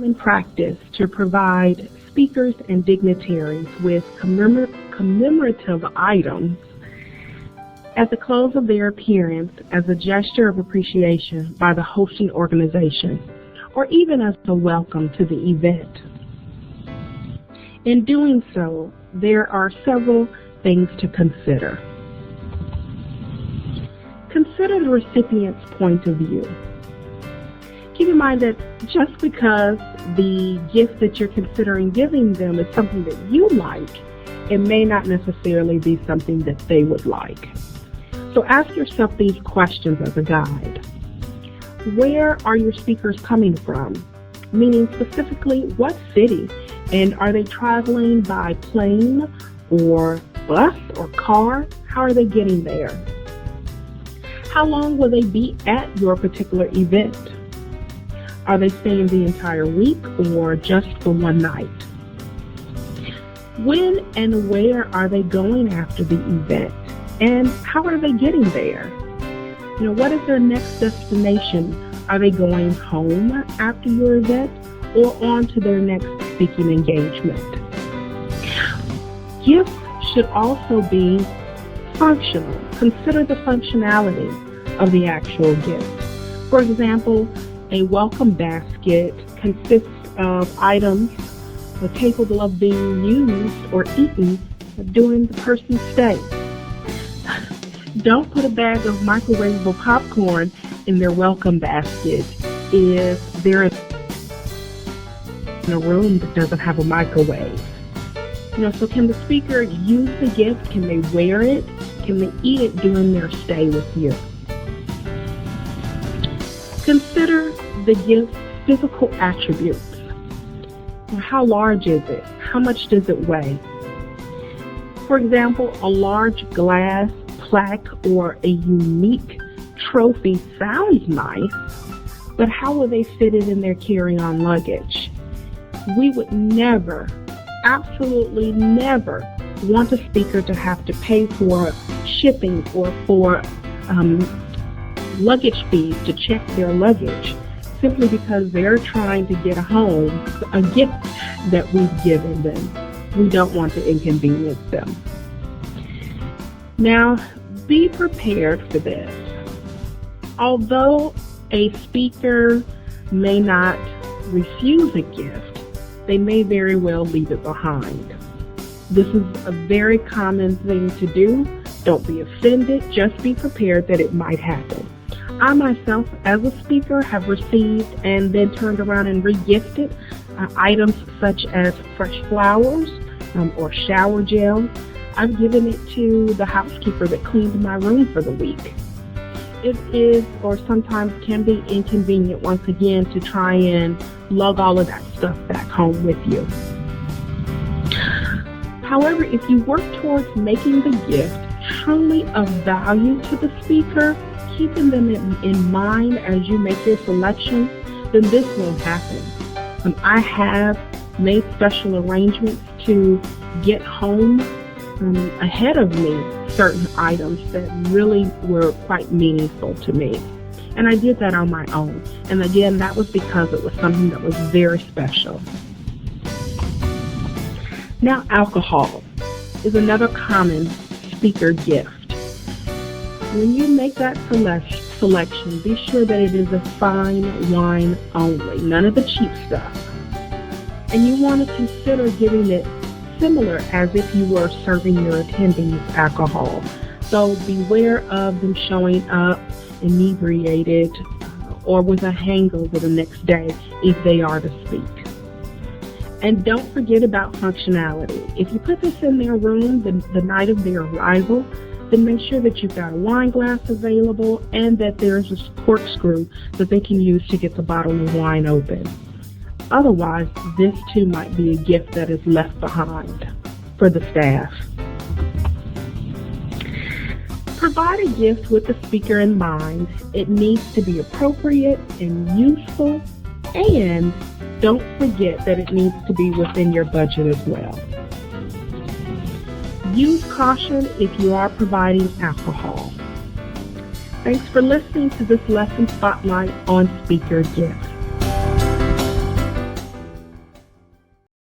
common practice to provide speakers and dignitaries with commemorative items at the close of their appearance as a gesture of appreciation by the hosting organization, or even as a welcome to the event. In doing so, there are several things to consider. Consider the recipient's point of view. Keep in mind that just because the gift that you're considering giving them is something that you like, it may not necessarily be something that they would like. So ask yourself these questions as a guide. Where are your speakers coming from? Meaning specifically, what city? And are they traveling by plane or bus or car? How are they getting there? How long will they be at your particular event? Are they staying the entire week or just for one night? When and where are they going after the event? And how are they getting there? What is their next destination? Are they going home after your event or on to their next speaking engagement? Gifts should also be functional. Consider the functionality of the actual gift. For example, a welcome basket consists of items capable of being used or eaten during the person's stay. Don't put a bag of microwavable popcorn in their welcome basket if they're in a room that doesn't have a microwave. So can the speaker use the gift? Can they wear it? Can they eat it during their stay with you? Consider the gift's physical attributes. How large is it? How much does it weigh? For example, a large glass plaque or a unique trophy sounds nice, but how will they fit it in their carry-on luggage? We would never, absolutely never, want a speaker to have to pay for shipping or for luggage fees to check their luggage simply because they're trying to get home a gift that we've given them. We don't want to inconvenience them. Now, be prepared for this. Although a speaker may not refuse a gift, they may very well leave it behind. This is a very common thing to do. Don't be offended, just be prepared that it might happen. I myself, as a speaker, have received and then turned around and re-gifted items such as fresh flowers or shower gel. I've given it to the housekeeper that cleaned my room for the week. It is, or sometimes can be, inconvenient once again to try and lug all of that stuff back home with you. However, if you work towards making the gift truly of value to the speaker, keeping them in mind as you make your selection, then this will happen. I have made special arrangements to get home ahead of me certain items that really were quite meaningful to me. And I did that on my own. And again, that was because it was something that was very special. Now, alcohol is another common speaker gift. When you make that selection, be sure that it is a fine wine only, none of the cheap stuff. And you want to consider giving it similar as if you were serving your attendees alcohol. So beware of them showing up inebriated or with a hangover the next day if they are to speak. And don't forget about functionality. If you put this in their room the night of their arrival, then make sure that you've got a wine glass available and that there's a corkscrew that they can use to get the bottle of wine open. Otherwise, this too might be a gift that is left behind for the staff. Provide a gift with the speaker in mind. It needs to be appropriate and useful, and don't forget that it needs to be within your budget as well. Use caution if you are providing alcohol. Thanks for listening to this lesson spotlight on speaker gifts.